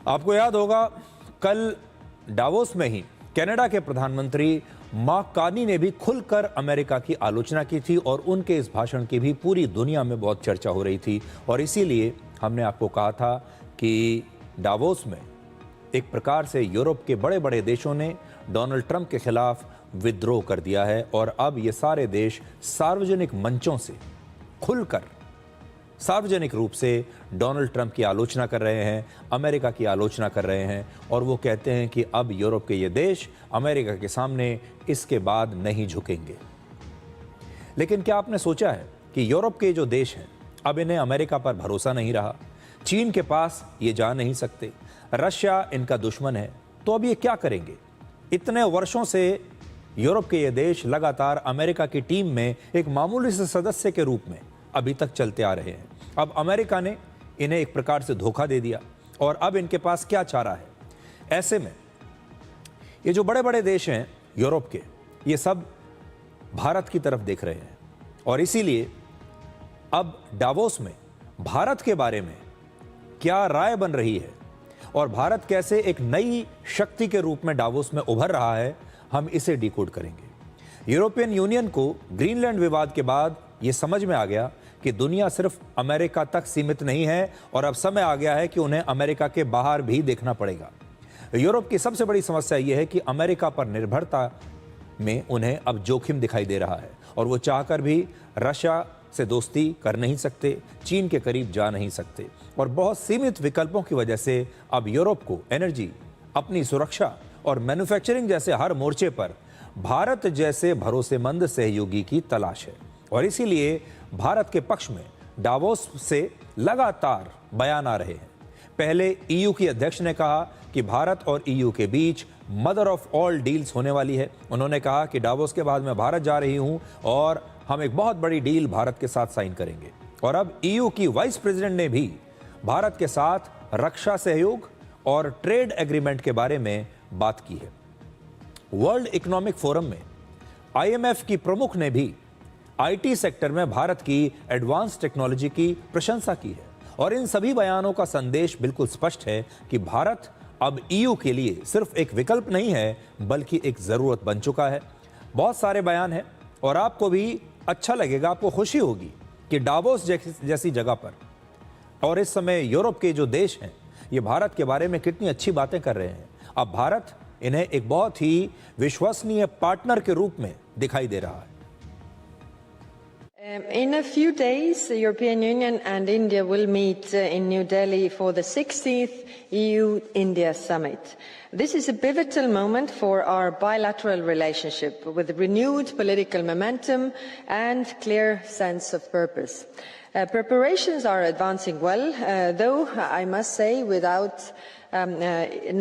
आपको याद होगा कल डावोस में ही कनाडा के प्रधानमंत्री मार्क कार्नी ने भी खुलकर अमेरिका की आलोचना की थी और उनके इस भाषण की भी पूरी दुनिया में बहुत चर्चा हो रही थी। और इसीलिए हमने आपको कहा था कि डावोस में एक प्रकार से यूरोप के बड़े बड़े देशों ने डोनाल्ड ट्रंप के खिलाफ विद्रोह कर दिया है और अब ये सारे देश सार्वजनिक मंचों से खुलकर सार्वजनिक रूप से डोनाल्ड ट्रंप की आलोचना कर रहे हैं, अमेरिका की आलोचना कर रहे हैं और वो कहते हैं कि अब यूरोप के ये देश अमेरिका के सामने इसके बाद नहीं झुकेंगे। लेकिन क्या आपने सोचा है कि यूरोप के जो देश हैं अब इन्हें अमेरिका पर भरोसा नहीं रहा, चीन के पास ये जा नहीं सकते, रशिया इनका दुश्मन है, तो अब ये क्या करेंगे? इतने वर्षों से यूरोप के ये देश लगातार अमेरिका की टीम में एक मामूली से सदस्य के रूप में अभी तक चलते आ रहे हैं। अब अमेरिका ने इन्हें एक प्रकार से धोखा दे दिया और अब इनके पास क्या चारा है? ऐसे में ये जो बड़े बड़े देश हैं यूरोप के, ये सब भारत की तरफ देख रहे हैं और इसीलिए अब डावोस में भारत के बारे में क्या राय बन रही है और भारत कैसे एक नई शक्ति के रूप में डावोस में उभर रहा है, हम इसे डिकोड करेंगे। यूरोपियन यूनियन को ग्रीनलैंड विवाद के बाद यह समझ में आ गया कि दुनिया सिर्फ अमेरिका तक सीमित नहीं है और अब समय आ गया है कि उन्हें अमेरिका के बाहर भी देखना पड़ेगा। यूरोप की सबसे बड़ी समस्या यह है कि अमेरिका पर निर्भरता में उन्हें अब जोखिम दिखाई दे रहा है और वो चाहकर भी रशिया से दोस्ती कर नहीं सकते, चीन के करीब जा नहीं सकते और बहुत सीमित विकल्पों की वजह से अब यूरोप को एनर्जी, अपनी सुरक्षा और मैन्युफैक्चरिंग जैसे हर मोर्चे पर भारत जैसे भरोसेमंद सहयोगी की तलाश है। और इसीलिए भारत के पक्ष में डावोस से लगातार बयान आ रहे हैं। पहले ईयू की अध्यक्ष ने कहा कि भारत और ईयू के बीच मदर ऑफ ऑल डील्स होने वाली है। उन्होंने कहा कि डावोस के बाद मैं भारत जा रही हूं और हम एक बहुत बड़ी डील भारत के साथ साइन करेंगे। और अब ईयू की वाइस प्रेसिडेंट ने भी भारत के साथ रक्षा सहयोग और ट्रेड एग्रीमेंट के बारे में बात की है। वर्ल्ड इकोनॉमिक फोरम में आईएमएफ की प्रमुख ने भी आईटी सेक्टर में भारत की एडवांस टेक्नोलॉजी की प्रशंसा की है और इन सभी बयानों का संदेश बिल्कुल स्पष्ट है कि भारत अब ईयू के लिए सिर्फ एक विकल्प नहीं है बल्कि एक जरूरत बन चुका है। बहुत सारे बयान हैं और आपको भी अच्छा लगेगा, आपको खुशी होगी कि डावोस जैसी जगह पर और इस समय यूरोप के जो देश हैं ये भारत के बारे में कितनी अच्छी बातें कर रहे हैं। अब भारत इन्हें एक बहुत ही विश्वसनीय पार्टनर के रूप में दिखाई दे रहा है। In a few days, the European Union and India will meet in New Delhi for the 16th EU-India summit. This is a pivotal moment for our bilateral relationship with renewed political momentum and clear sense of purpose. Preparations are advancing well, though I must say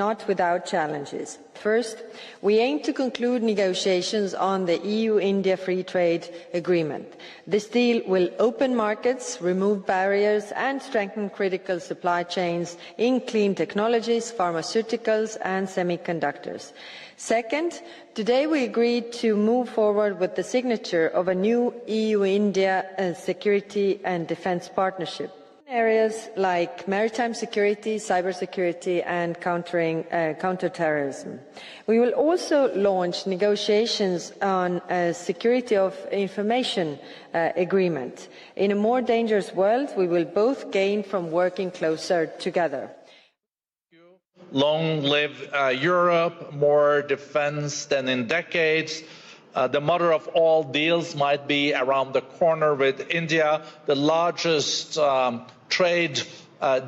not without challenges. First, we aim to conclude negotiations on the EU-India Free Trade Agreement. This deal will open markets, remove barriers and strengthen critical supply chains in clean technologies, pharmaceuticals and semiconductors. Second, today we agreed to move forward with the signature of a new EU-India security and defence partnership. Areas like maritime security, cybersecurity and counterterrorism. We will also launch negotiations on a security of information agreement. In a more dangerous world, we will both gain from working closer together. Long live Europe, more defense than in decades. The mother of all deals might be around the corner with India. The largest trade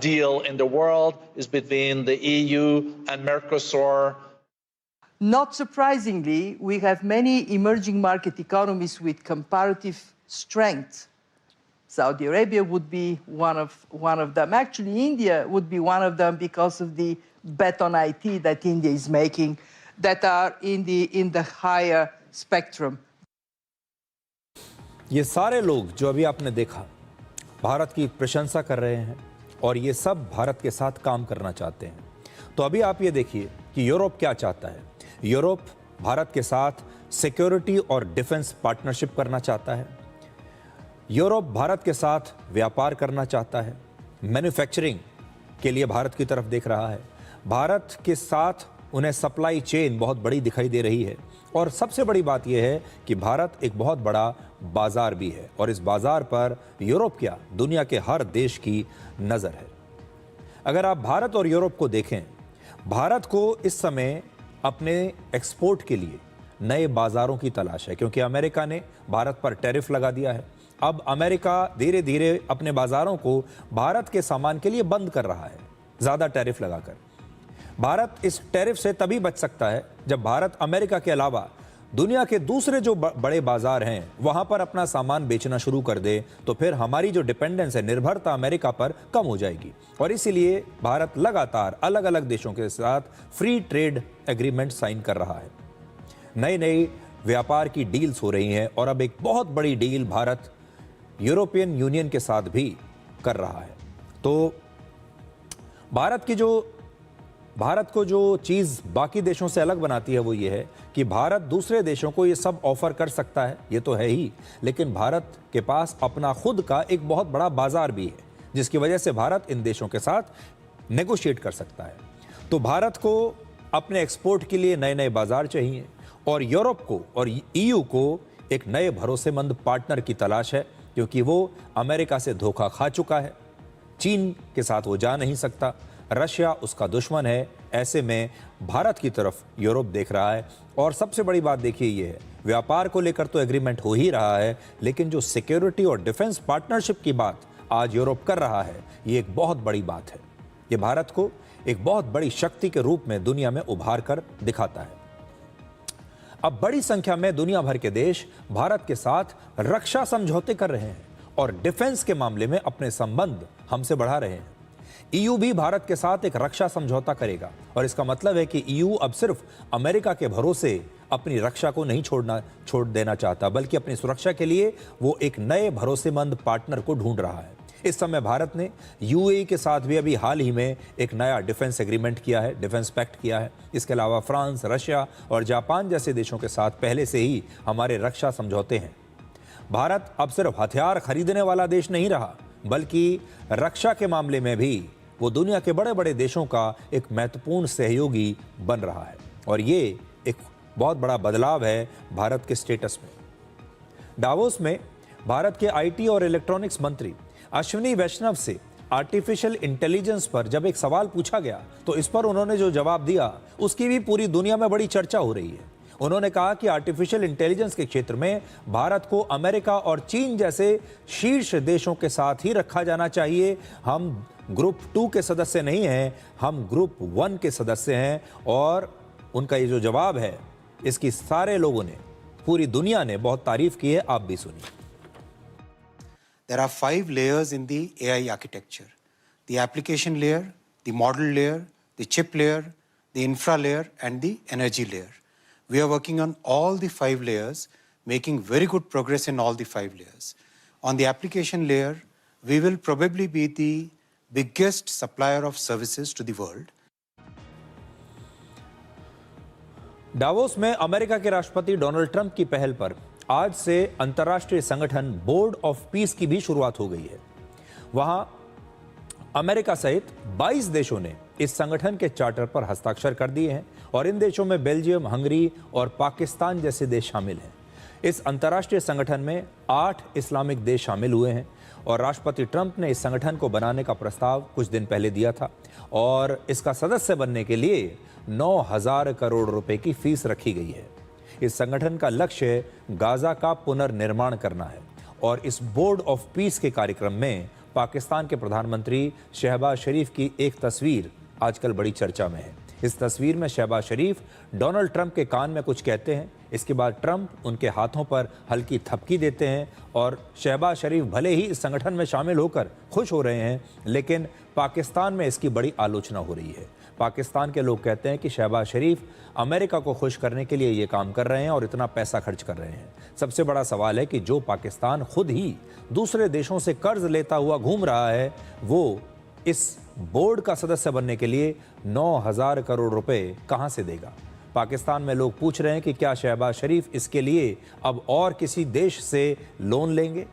deal in the world is between the EU and Mercosur. Not surprisingly, we have many emerging market economies with comparative strength. Saudi Arabia would be one of them. Actually, India would be one of them because of the bet on IT that India is making that are in the higher spectrum. ये सारे लोग जो अभी आपने देखा भारत की प्रशंसा कर रहे हैं और ये सब भारत के साथ काम करना चाहते हैं। तो अभी आप ये देखिए कि यूरोप क्या चाहता है। यूरोप भारत के साथ सिक्योरिटी और डिफेंस पार्टनरशिप करना चाहता है। यूरोप भारत के साथ व्यापार करना चाहता है, मैन्युफैक्चरिंग के लिए भारत की तरफ देख रहा है। भारत के साथ उन्हें सप्लाई चेन बहुत बड़ी दिखाई दे रही है और सबसे बड़ी बात यह है कि भारत एक बहुत बड़ा बाजार भी है और इस बाजार पर यूरोप क्या दुनिया के हर देश की नज़र है। अगर आप भारत और यूरोप को देखें, भारत को इस समय अपने एक्सपोर्ट के लिए नए बाजारों की तलाश है क्योंकि अमेरिका ने भारत पर टैरिफ लगा दिया है। अब अमेरिका धीरे धीरे अपने बाजारों को भारत के सामान के लिए बंद कर रहा है, ज़्यादा टैरिफ लगाकर। भारत इस टैरिफ से तभी बच सकता है जब भारत अमेरिका के अलावा दुनिया के दूसरे जो बड़े बाजार हैं वहां पर अपना सामान बेचना शुरू कर दे, तो फिर हमारी जो डिपेंडेंस है, निर्भरता अमेरिका पर कम हो जाएगी। और इसीलिए भारत लगातार अलग अलग देशों के साथ फ्री ट्रेड एग्रीमेंट साइन कर रहा है, नई नई व्यापार की डील्स हो रही हैं और अब एक बहुत बड़ी डील भारत यूरोपियन यूनियन के साथ भी कर रहा है। तो भारत को जो चीज़ बाकी देशों से अलग बनाती है वो ये है कि भारत दूसरे देशों को ये सब ऑफर कर सकता है, ये तो है ही, लेकिन भारत के पास अपना खुद का एक बहुत बड़ा बाजार भी है जिसकी वजह से भारत इन देशों के साथ नेगोशिएट कर सकता है। तो भारत को अपने एक्सपोर्ट के लिए नए नए बाजार चाहिए और यूरोप को और EU को एक नए भरोसेमंद पार्टनर की तलाश है क्योंकि वो अमेरिका से धोखा खा चुका है, चीन के साथ वो जा नहीं सकता, रशिया उसका दुश्मन है। ऐसे में भारत की तरफ यूरोप देख रहा है और सबसे बड़ी बात देखिए ये है, व्यापार को लेकर तो एग्रीमेंट हो ही रहा है, लेकिन जो सिक्योरिटी और डिफेंस पार्टनरशिप की बात आज यूरोप कर रहा है, ये एक बहुत बड़ी बात है। ये भारत को एक बहुत बड़ी शक्ति के रूप में दुनिया में उभार कर दिखाता है। अब बड़ी संख्या में दुनिया भर के देश भारत के साथ रक्षा समझौते कर रहे हैं और डिफेंस के मामले में अपने संबंध हमसे बढ़ा रहे हैं। EU भी भारत के साथ एक रक्षा समझौता करेगा और इसका मतलब है कि EU अब सिर्फ अमेरिका के भरोसे अपनी रक्षा को नहीं छोड़ देना चाहता, बल्कि अपनी सुरक्षा के लिए वो एक नए भरोसेमंद पार्टनर को ढूंढ रहा है। इस समय भारत ने UAE के साथ भी अभी हाल ही में एक नया डिफेंस एग्रीमेंट किया है, डिफेंस पैक्ट किया है। इसके अलावा फ्रांस, रशिया और जापान जैसे देशों के साथ पहले से ही हमारे रक्षा समझौते हैं। भारत अब सिर्फ हथियार खरीदने वाला देश नहीं रहा, बल्कि रक्षा के मामले में भी वो दुनिया के बड़े बड़े देशों का एक महत्वपूर्ण सहयोगी बन रहा है और ये एक बहुत बड़ा बदलाव है भारत के स्टेटस में। डावोस में भारत के IT और इलेक्ट्रॉनिक्स मंत्री अश्विनी वैष्णव से आर्टिफिशियल इंटेलिजेंस पर जब एक सवाल पूछा गया तो इस पर उन्होंने जो जवाब दिया उसकी भी पूरी दुनिया में बड़ी चर्चा हो रही है। उन्होंने कहा कि आर्टिफिशियल इंटेलिजेंस के क्षेत्र में भारत को अमेरिका और चीन जैसे शीर्ष देशों के साथ ही रखा जाना चाहिए। हम ग्रुप 2 के सदस्य नहीं हैं, हम ग्रुप 1 के सदस्य हैं। और उनका ये जो जवाब है इसकी सारे लोगों ने, पूरी दुनिया ने बहुत तारीफ की है। आप भी सुनिए। There are 5 layers in the AI architecture: the application layer, the model layer, the chip layer, the infra layer, and the energy layer. We are working on all the 5 layers, making very good progress in all the 5 layers. On the application layer, we will probably be the biggest supplier of services to the world. Davos में America के राष्ट्रपति Donald Trump की पहल पर आज से अंतर्राष्ट्रीय संगठन बोर्ड ऑफ पीस की भी शुरुआत हो गई है। वहां अमेरिका सहित 22 देशों ने इस संगठन के चार्टर पर हस्ताक्षर कर दिए हैं और इन देशों में बेल्जियम, हंगरी और पाकिस्तान जैसे देश शामिल हैं। इस अंतर्राष्ट्रीय संगठन में 8 इस्लामिक देश शामिल हुए हैं और राष्ट्रपति ट्रंप ने इस संगठन को बनाने का प्रस्ताव कुछ दिन पहले दिया था और इसका सदस्य बनने के लिए 9,000 करोड़ रुपए की फीस रखी गई है। इस संगठन का लक्ष्य गाजा का पुनर्निर्माण करना है और इस बोर्ड ऑफ पीस के कार्यक्रम में पाकिस्तान के प्रधानमंत्री शहबाज शरीफ की एक तस्वीर आजकल बड़ी चर्चा में है। इस तस्वीर में शहबाज शरीफ डोनाल्ड ट्रंप के कान में कुछ कहते हैं, इसके बाद ट्रंप उनके हाथों पर हल्की थपकी देते हैं और शहबाज शरीफ भले ही इस संगठन में शामिल होकर खुश हो रहे हैं, लेकिन पाकिस्तान में इसकी बड़ी आलोचना हो रही है। पाकिस्तान के लोग कहते हैं कि शहबाज शरीफ अमेरिका को खुश करने के लिए ये काम कर रहे हैं और इतना पैसा खर्च कर रहे हैं। सबसे बड़ा सवाल है कि जो पाकिस्तान खुद ही दूसरे देशों से कर्ज लेता हुआ घूम रहा है, वो इस बोर्ड का सदस्य बनने के लिए 9,000 करोड़ रुपए कहां से देगा। पाकिस्तान में लोग पूछ रहे हैं कि क्या शहबाज शरीफ इसके लिए अब और किसी देश से लोन लेंगे।